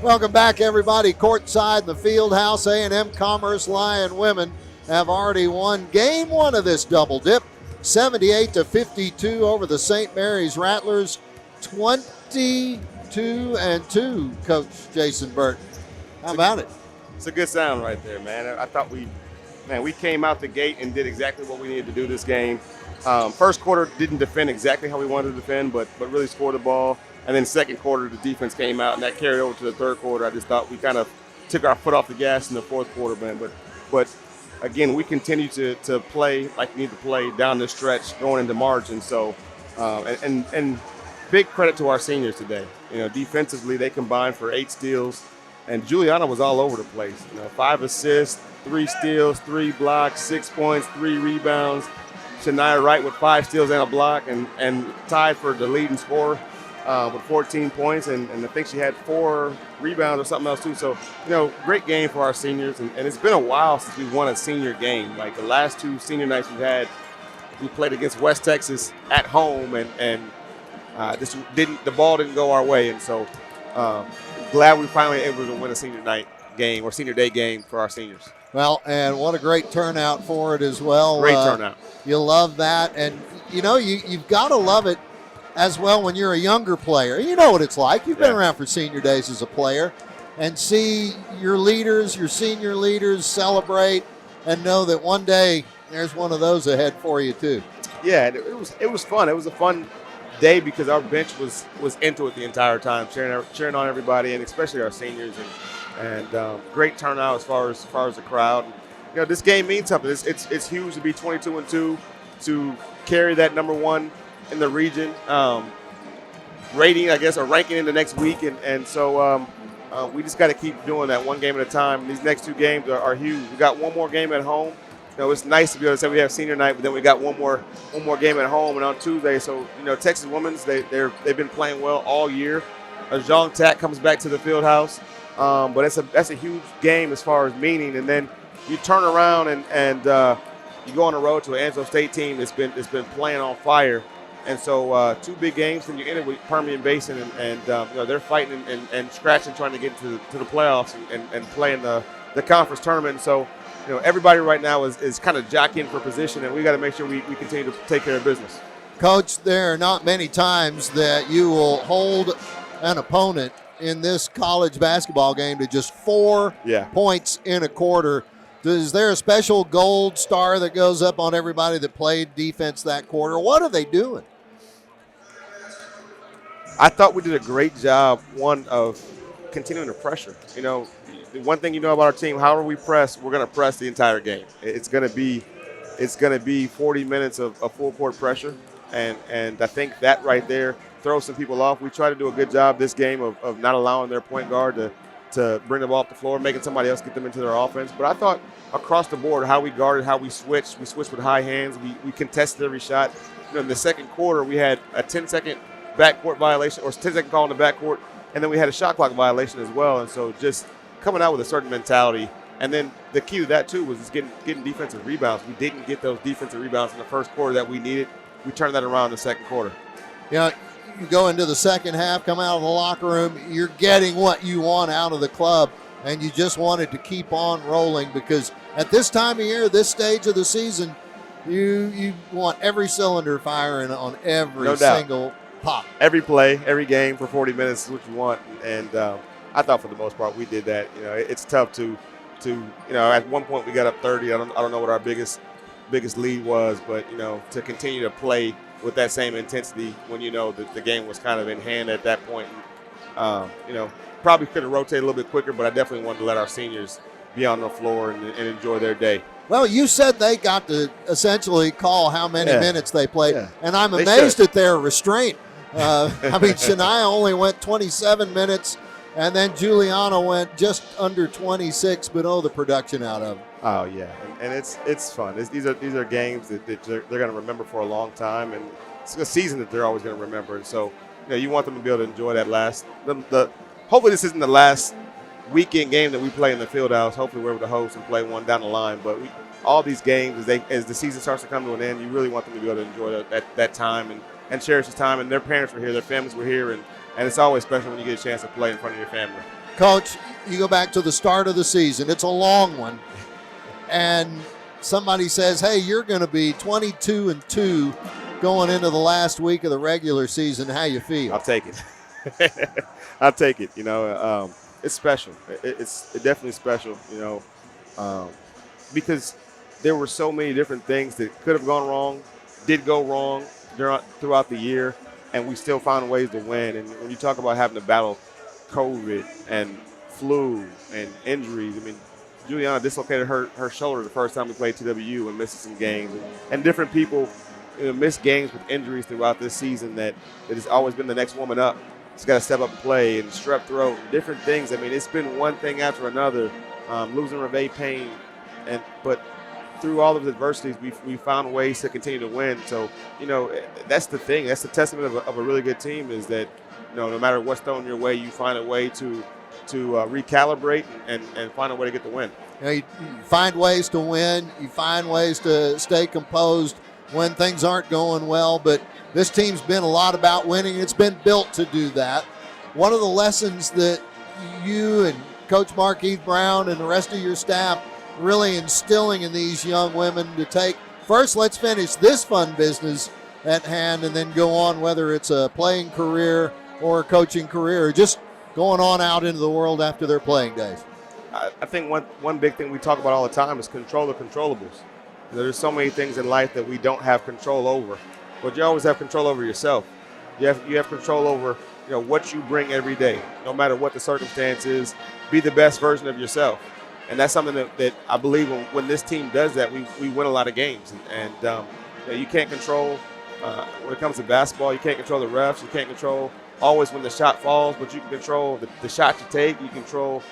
Welcome back, everybody. Courtside in the field house, A&M-Commerce Lion women have already won game one of this double dip, 78-52 over the St. Mary's Rattlers, 22-2, Coach Jason Burton. How about it? It's a good sound right there, man. I thought we came out the gate and did exactly what we needed to do this game. First quarter didn't defend exactly how we wanted to defend, but really scored the ball. And then second quarter, the defense came out, and that carried over to the third quarter. I just thought we kind of took our foot off the gas in the fourth quarter, man. But again, we continue to play like we need to play down the stretch going into March. And so, and big credit to our seniors today. Defensively, they combined for 8 steals, and Juliana was all over the place. 5 assists, 3 steals, 3 blocks, 6 points, 3 rebounds. Chania Wright with 5 steals and a block, and tied for the leading scorer with 14 points, and I think she had 4 rebounds or something else too. So, great game for our seniors, and it's been a while since we won a senior game. Like the last 2 senior nights we played against West Texas at home, and the ball didn't go our way, and so glad we finally able to win a senior night game or senior day game for our seniors. Well, and what a great turnout for it as well. Great turnout. You love that, and you've got to love it as well when you're a younger player. You know what it's like. You've been around for senior days as a player, and see your leaders, your senior leaders celebrate and know that one day there's one of those ahead for you too. Yeah, it was fun. It was a fun day because our bench was into it the entire time, cheering on everybody, and especially our seniors, and great turnout as far as the crowd. This game means something. It's huge to be 22-2, to carry that number 1 in the region rating, I guess, or ranking in the next week, and so we just got to keep doing that one game at a time. These next 2 games are huge. We got one more game at home. It's nice to be able to say we have senior night, but then we got one more game at home and on Tuesday. So Texas women's they've been playing well all year. Zhang Tak comes back to the field house, but that's a huge game as far as meaning. And then you turn around and you go on the road to an Angelo State team that's been playing on fire. And so 2 big games, and you enter with Permian Basin, and they're fighting and scratching, trying to get to the playoffs and play in the conference tournament. And so everybody right now is kind of jockeying for position, and we got to make sure we continue to take care of business. Coach, there are not many times that you will hold an opponent in this college basketball game to just 4 points in a quarter. Is there a special gold star that goes up on everybody that played defense that quarter? What are they doing? I thought we did a great job, one, of continuing the pressure. One thing about our team, however we press, we're going to press the entire game. It's going to be 40 minutes of full court pressure, and I think that right there throws some people off. We try to do a good job this game of not allowing their point guard to bring the ball off the floor, making somebody else get them into their offense. But I thought across the board, how we guarded, how we switched with high hands. We contested every shot. In the second quarter, we had a 10-second backcourt violation, or 10-second call in the backcourt, and then we had a shot clock violation as well. And so just coming out with a certain mentality. And then the key to that, too, was just getting defensive rebounds. We didn't get those defensive rebounds in the first quarter that we needed. We turned that around in the second quarter. You go into the second half, come out of the locker room, you're getting what you want out of the club, and you just wanted to keep on rolling, because at this time of year, this stage of the season, you want every cylinder firing on every single pop. Every play, every game for 40 minutes is what you want, and I thought for the most part we did that. It's tough to at one point we got up 30. I don't know what our biggest lead was, but to continue to play with that same intensity when that the game was kind of in hand at that point. Probably could have rotated a little bit quicker, but I definitely wanted to let our seniors be on the floor and enjoy their day. Well, you said they got to essentially call how many minutes they played, and I'm amazed at their restraint. Shania only went 27 minutes, and then Juliana went just under 26, but the production out of them. Oh, yeah, and it's fun. These are games that they're going to remember for a long time, and it's a season that they're always going to remember. And so, you want them to be able to enjoy that hopefully this isn't the last weekend game that we play in the field house. Hopefully we're able to host and play one down the line. But all these games, as the season starts to come to an end, you really want them to be able to enjoy that time and cherish this time. And their parents were here, their families were here, and it's always special when you get a chance to play in front of your family. Coach, you go back to the start of the season. It's a long one, and somebody says, hey, you're going to be 22-2 going into the last week of the regular season. How you feel? I'll take it. I'll take it. It's special. It's definitely special, because there were so many different things that could have gone wrong, did go wrong throughout the year, and we still found ways to win. And when you talk about having to battle COVID and flu and injuries, Juliana dislocated her shoulder the first time we played TWU and missed some games. And different people missed games with injuries throughout this season that has always been the next woman up. It's got to step up and play, and strep throat, and different things. It's been one thing after another, losing Reve Payne. But through all of the adversities, we found ways to continue to win. So, that's the thing. That's the testament of a really good team, is that, no matter what's thrown your way, you find a way to recalibrate and find a way to get the win. You find ways to win. You find ways to stay composed when things aren't going well. But this team's been a lot about winning. It's been built to do that. One of the lessons that you and Coach Markeith Brown and the rest of your staff really instilling in these young women to take, first, let's finish this fun business at hand, and then go on, whether it's a playing career or a coaching career, or just going on out into the world after their playing days. I think one big thing we talk about all the time is control the controllables. There's so many things in life that we don't have control over, but you always have control over yourself. You have control over what you bring every day, no matter what the circumstance is. Be the best version of yourself, and that's something that I believe when this team does that, we win a lot of games. And you can't control when it comes to basketball. You can't control the refs. You can't control always when the shot falls, but you can control the shot you take. You control,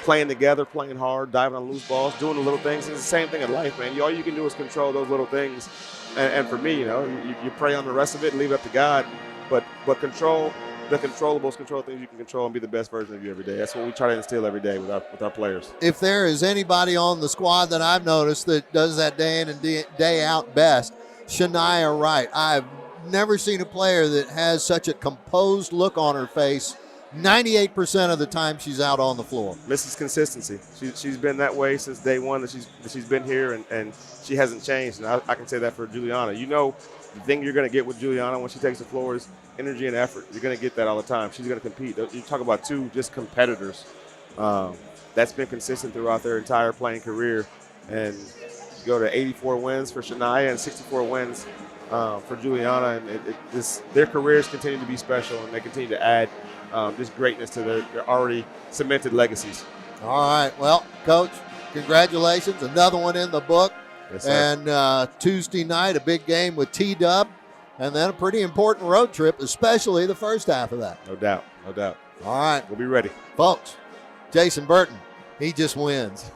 playing together, playing hard, diving on loose balls, doing the little things. It's the same thing in life, man. All you can do is control those little things. And for me, you pray on the rest of it and leave it up to God. But control the controllables, control things you can control, and be the best version of you every day. That's what we try to instill every day with our players. If there is anybody on the squad that I've noticed that does that day in and day out best, Chania Wright. I've never seen a player that has such a composed look on her face 98% of the time she's out on the floor. Mrs. Consistency. She's been that way since day one that she's been here, and she hasn't changed. And I can say that for Juliana. The thing you're going to get with Juliana when she takes the floor is energy and effort. You're going to get that all the time. She's going to compete. You talk about two just competitors. That's been consistent throughout their entire playing career. And you go to 84 wins for Chania and 64 wins for Juliana, and their careers continue to be special, and they continue to add just greatness to their already cemented legacies. All right. Well, Coach, congratulations. Another one in the book. Yes, sir. And Tuesday night, a big game with T-Dub, and then a pretty important road trip, especially the first half of that. No doubt. All right. We'll be ready. Folks, Jason Burton, he just wins.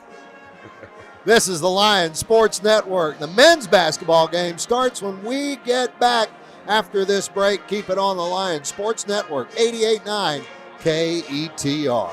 This is the Lions Sports Network. The men's basketball game starts when we get back after this break. Keep it on the Lions Sports Network, 88.9 KETR.